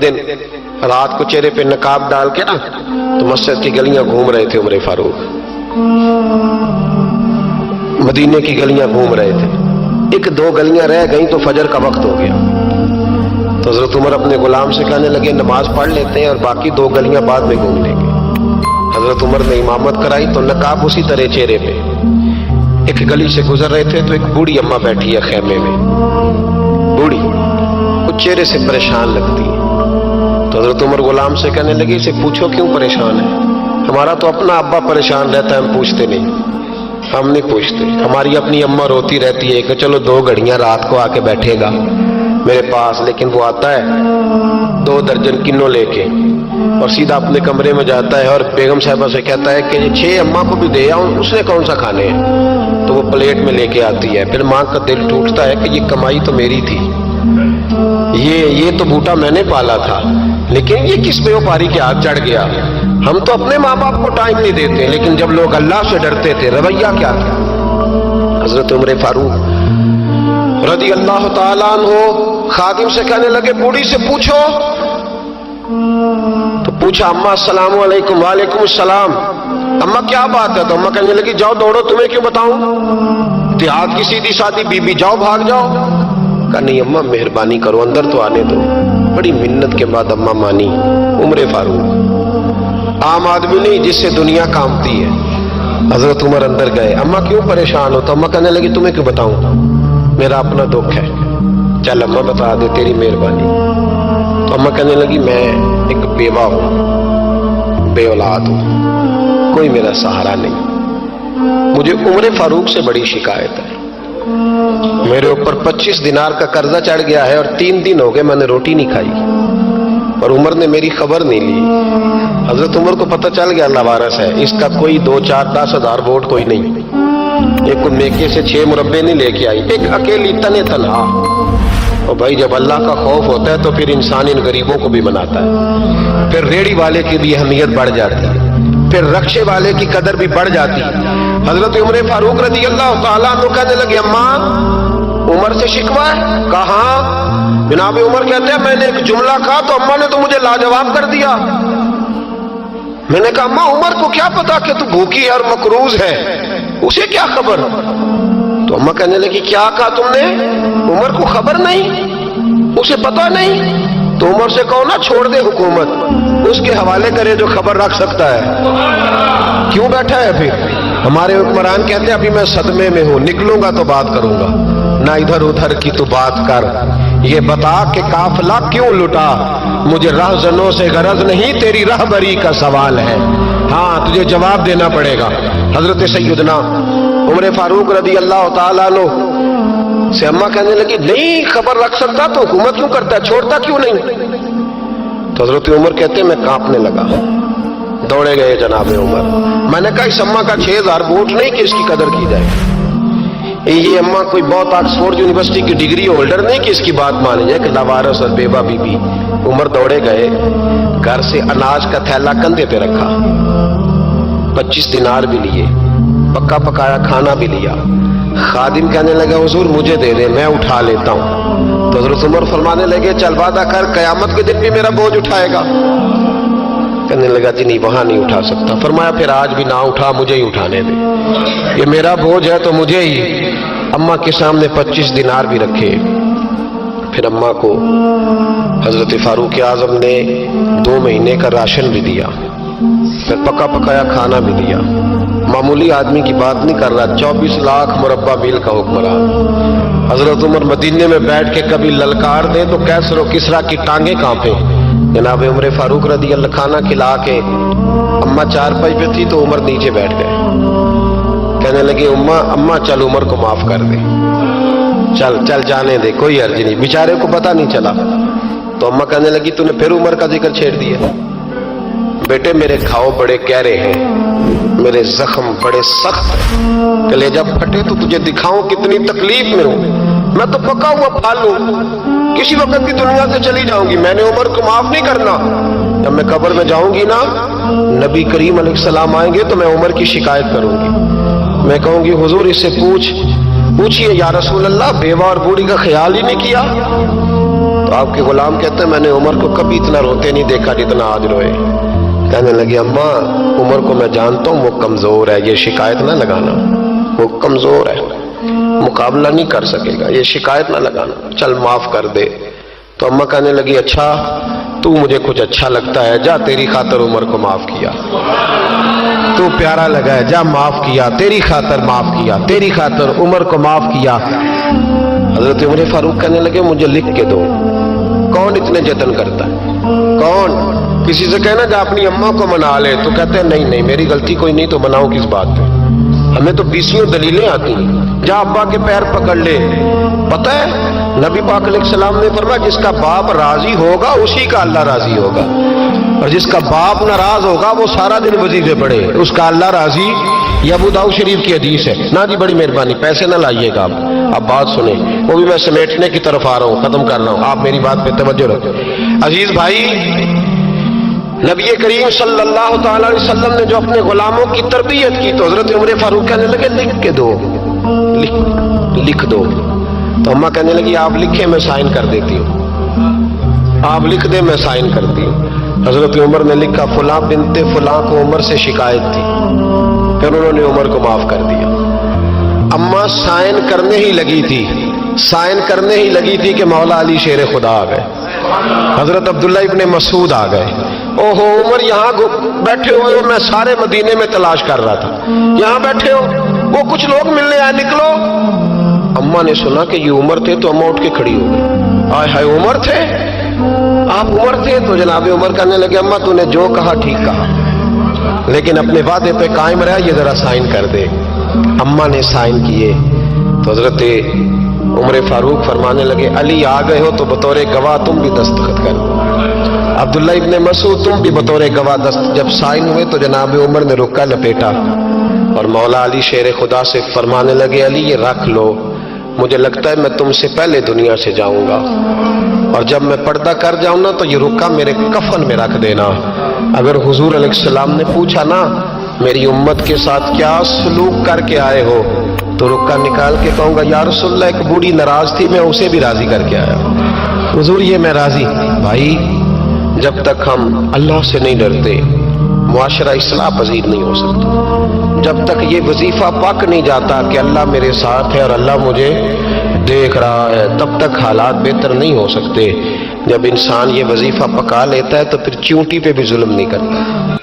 دن رات کو چہرے پہ نقاب ڈال کے نا تو مسجد کی گلیاں گھوم رہے تھے عمر فاروق، مدینے کی گلیاں گھوم رہے تھے. ایک دو گلیاں رہ گئیں تو فجر کا وقت ہو گیا. تو حضرت عمر اپنے غلام سے کہنے لگے نماز پڑھ لیتے ہیں اور باقی دو گلیاں بعد میں گھوم لیں گے. حضرت عمر نے امامت کرائی تو نقاب اسی طرح چہرے پہ. ایک گلی سے گزر رہے تھے تو ایک بوڑھی اماں بیٹھی ہے خیمے میں، بوڑھی، وہ چہرے سے پریشان لگتی ہے. تو حضرت عمر غلام سے کہنے لگے اسے پوچھو کیوں پریشان ہے؟ ہمارا تو اپنا ابا پریشان رہتا ہے، ہم پوچھتے نہیں، ہم نہیں پوچھتے. ہماری اپنی اماں روتی رہتی ہے کہ چلو 2 گھڑیاں رات کو آ کے بیٹھے گا میرے پاس، لیکن وہ آتا ہے 2 درجن کنوں لے کے اور سیدھا اپنے کمرے میں جاتا ہے اور بیگم صاحبہ سے کہتا ہے کہ 6 اماں کو بھی دے آؤں، اس نے کون سا کھانے ہیں؟ تو وہ پلیٹ میں لے کے آتی ہے. پھر ماں کا دل ٹوٹتا ہے کہ یہ کمائی تو میری تھی، یہ تو بوٹا میں نے پالا تھا، لیکن یہ کس بیوپاری کے ہاتھ چڑھ گیا. ہم تو اپنے ماں باپ کو ٹائم نہیں دیتے، لیکن جب لوگ اللہ سے ڈرتے تھے رویہ کیا تھا. حضرت عمر فاروق رضی اللہ تعالیٰ عنہ خادم سے کہنے لگے بوڑھی سے پوچھو. تو پوچھا اماں السلام علیکم. وعلیکم السلام. اماں کیا بات ہے؟ تو اماں کہنے لگی جاؤ دوڑو، تمہیں کیوں بتاؤں، دیہات کی سیدھی سادی بی بی، جاؤ بھاگ جاؤ. کہا نہیں اماں مہربانی کرو، اندر تو آنے دو. بڑی منت کے بعد اماں مانی. عمر فاروق عام آدمی نہیں جس سے دنیا کامتی ہے. حضرت عمر اندر گئے. اماں کیوں پریشان ہو؟ تو اماں کہنے لگی تمہیں کیوں بتاؤں، میرا اپنا دکھ ہے. چل اماں بتا دے، تیری مہربانی. تو اماں کہنے لگی میں ایک بیوہ ہوں، بے اولاد ہوں، کوئی میرا سہارا نہیں. مجھے عمر فاروق سے بڑی شکایت ہے. میرے اوپر 25 دینار کا قرضہ چڑھ گیا ہے اور 3 دن ہو گئے میں نے روٹی نہیں کھائی، اور عمر نے میری خبر نہیں لی. حضرت عمر کو پتہ چل گیا لوارث ہے، اس کا کوئی 2 4 10 ہزار ووٹ کوئی نہیں. ایک کو میکے سے 6 مربے نہیں لے کے آئی، ایک اکیلی تنہا. اور بھائی جب اللہ کا خوف ہوتا ہے تو پھر انسان ان غریبوں کو بھی مناتا ہے. پھر ریڑھی والے کی بھی اہمیت بڑھ جاتی ہے، پھر رکشے والے کی قدر بھی بڑھ جاتی ہے. حضرت عمر فاروق رضی اللہ تعالیٰ عنہ کہنے لگے اماں عمر سے شکوہ ہے؟ کہاں؟ جناب عمر کہتے ہیں میں نے ایک جملہ کہا تو اماں نے تو مجھے لاجواب کر دیا. میں نے کہا اماں عمر کو کیا پتا کہ تو بھوکی ہے اور مقروض ہے، اسے کیا خبر؟ تو اماں کہنے لگی کیا کہا تم نے؟ عمر کو خبر نہیں، اسے پتا نہیں؟ تو عمر سے کہو نا چھوڑ دے حکومت، اس کے حوالے کرے جو خبر رکھ سکتا ہے. کیوں بیٹھا ہے پھر؟ ہمارے حکمران کہتے ہیں ابھی میں صدمے میں ہوں، نکلوں گا تو بات کروں گا. نہ ادھر ادھر کی تو بات کر، یہ بتا کہ قافلہ کیوں لٹا. مجھے رہزنوں سے غرض نہیں، تیری رہبری کا سوال ہے. ہاں تجھے جواب دینا پڑے گا. حضرت سیدنا عمر فاروق رضی اللہ تعالیٰ عنہ سے اماں کہنے لگی نہیں خبر رکھ سکتا تو حکومت کیوں کرتا ہے، چھوڑتا کیوں نہیں؟ تو حضرت عمر کہتے ہیں میں کانپنے لگا. دوڑے گئے جناب عمر. میں نے کہا اس اماں کا 6000 ووٹ نہیں کہ اس کی قدر کی جائے. یہ اماں کوئی بہت آکسفورڈ یونیورسٹی کی ڈگری ہولڈر نہیں کہ اس کی بات مانی جائے کہ لاوارث اور بیوہ بی بی. عمر دوڑے گئے، گھر سے اناج کا تھیلا کندھے پہ رکھا، 25 دینار بھی لیے، پکا پکایا کھانا بھی لیا. خادم کہنے لگا حضور مجھے دے دیں میں اٹھا لیتا ہوں. تو حضرت عمر فرمانے لگے چل وعدہ کر قیامت کے دن بھی میرا بوجھ اٹھائے گا. کہنے لگا جی نہیں وہاں نہیں اٹھا سکتا. فرمایا پھر آج بھی نہ اٹھا، مجھے ہی اٹھانے دے، یہ میرا بوجھ ہے تو مجھے ہی. اماں کے سامنے 25 دینار بھی رکھے. پھر اماں کو حضرت فاروق اعظم نے 2 مہینے کا راشن بھی دیا، پھر پکا پکایا کھانا بھی دیا. معمولی آدمی کی بات نہیں کر رہا، 24 لاکھ مربع میل کا حکمران. حضرت عمر مدینے میں بیٹھ کے کبھی للکار دے تو کیسر و کسریٰ کی ٹانگیں کانپے. جناب عمر فاروق رضی اللہ کھانا کھلا کے اماں چارپائی پہ تھی تو عمر نیچے بیٹھ گئے. کہنے لگے اماں چل عمر کو معاف کر دے، چل جانے دے، کوئی عرض نہیں، بیچارے کو پتہ نہیں چلا. تو اماں کہنے لگی تو نے پھر عمر کا ذکر چھیڑ دیا. بیٹے میرے گھاؤ بڑے گہرے ہیں، میرے زخم بڑے سخت ہیں، کلیجہ پھٹے تو تجھے دکھاؤں کتنی تکلیف میں ہوں. میں تو پکا ہوا پھال ہوں، کسی وقت کی دنیا سے چلی جاؤں گی. میں نے عمر کو معاف نہیں کرنا. جب میں قبر میں جاؤں گی نا، نبی کریم علیہ السلام آئیں گے تو میں عمر کی شکایت کروں گی. میں کہوں گی حضور اس سے پوچھئے یا رسول اللہ بیوہ اور بوڑھی کا خیال ہی نہیں کیا. تو آپ کے غلام کہتے ہیں میں نے عمر کو کبھی اتنا روتے نہیں دیکھا جتنا آج روئے. کہنے لگے اماں عمر کو میں جانتا ہوں وہ کمزور ہے, یہ شکایت نہ لگانا, وہ کمزور ہے, مقابلہ نہیں کر سکے گا, یہ شکایت نہ لگانا, چل معاف کر دے. تو اماں کہنے لگی اچھا تو مجھے کچھ اچھا لگتا ہے, جا تیری خاطر عمر کو معاف کیا, تو پیارا لگا ہے, جا معاف کیا, تیری خاطر معاف کیا, تیری خاطر عمر کو معاف کیا. حضرت عمر فاروق کہنے لگے مجھے لکھ کے دو. کون اتنے جتن کرتا ہے, کون؟ کسی سے کہنا جا اپنی اماں کو منا لے, تو کہتے ہیں نہیں نہیں میری غلطی کوئی نہیں, تو مناؤ کس بات پہ, ہمیں تو 20 دلیلیں آتی ہیں. جا ابا کے پیر پکڑ لے. پتہ ہے نبی پاک علیہ السلام نے فرمایا جس کا باپ راضی ہوگا اسی کا اللہ راضی ہوگا, اور جس کا باپ ناراض ہوگا وہ سارا دن وظیفے پڑھے, اس کا اللہ راضی. یہ ابو داؤد شریف کی حدیث ہے. نا جی بڑی مہربانی, پیسے نہ لائیے گا آپ, اب بات سنیں, وہ بھی میں سمیٹنے کی طرف آ رہا ہوں, ختم کر رہا ہوں, آپ میری بات پہ توجہ رکھیں. عزیز بھائی, نبی کریم صلی اللہ تعالی علیہ وسلم نے جو اپنے غلاموں کی تربیت کی تو حضرت عمر فاروق کہنے لگے لکھ کے دو, لکھ دو. تو اماں کہنے لگی آپ لکھیں میں سائن کر دیتی ہوں, آپ لکھ دیں میں سائن کرتی ہوں. حضرت عمر نے لکھا فلاں بنت فلاں کو عمر سے شکایت تھی, پھر انہوں نے عمر کو معاف کر دیا. اماں سائن کرنے ہی لگی تھی, سائن کرنے ہی لگی تھی کہ مولا علی شیر خدا آ گئے, حضرت عبداللہ ابن مسعود آ گئے. اوہو عمر یہاں بیٹھے ہوئے ہو, میں سارے مدینے میں تلاش کر رہا تھا, یہاں بیٹھے ہو, وہ کچھ لوگ ملنے آئے, نکلو. اماں نے سنا کہ یہ عمر تھے تو اماں اٹھ کے کھڑی ہو گئی. آئے ہائے عمر تھے, آپ عمر تھے. تو جناب عمر کہنے لگے اماں تو نے جو کہا ٹھیک کہا, لیکن اپنے وعدے پہ قائم رہا, یہ ذرا سائن کر دے. اماں نے سائن کیے تو حضرت عمر فاروق فرمانے لگے علی آ گئے ہو تو بطور گواہ تم بھی دستخط کر دو. عبداللہ ابن مسعود تم بھی بطور گواہ جب سائن ہوئے تو جناب عمر نے رکا لپیٹا اور مولا علی شیر خدا سے فرمانے لگے علی یہ رکھ لو, مجھے لگتا ہے میں تم سے پہلے دنیا سے جاؤں گا, اور جب میں پردہ کر جاؤں نا تو یہ رکا میرے کفن میں رکھ دینا. اگر حضور علیہ السلام نے پوچھا نا میری امت کے ساتھ کیا سلوک کر کے آئے ہو, تو رکا نکال کے کہوں گا یا رسول اللہ ایک بوڑھی ناراض تھی میں اسے بھی راضی کر کے آیا, حضور یہ میں راضی. بھائی جب تک ہم اللہ سے نہیں ڈرتے معاشرہ اصلاح پذیر نہیں ہو سکتا. جب تک یہ وظیفہ پک نہیں جاتا کہ اللہ میرے ساتھ ہے اور اللہ مجھے دیکھ رہا ہے, تب تک حالات بہتر نہیں ہو سکتے. جب انسان یہ وظیفہ پکا لیتا ہے تو پھر چونٹی پہ بھی ظلم نہیں کرتا.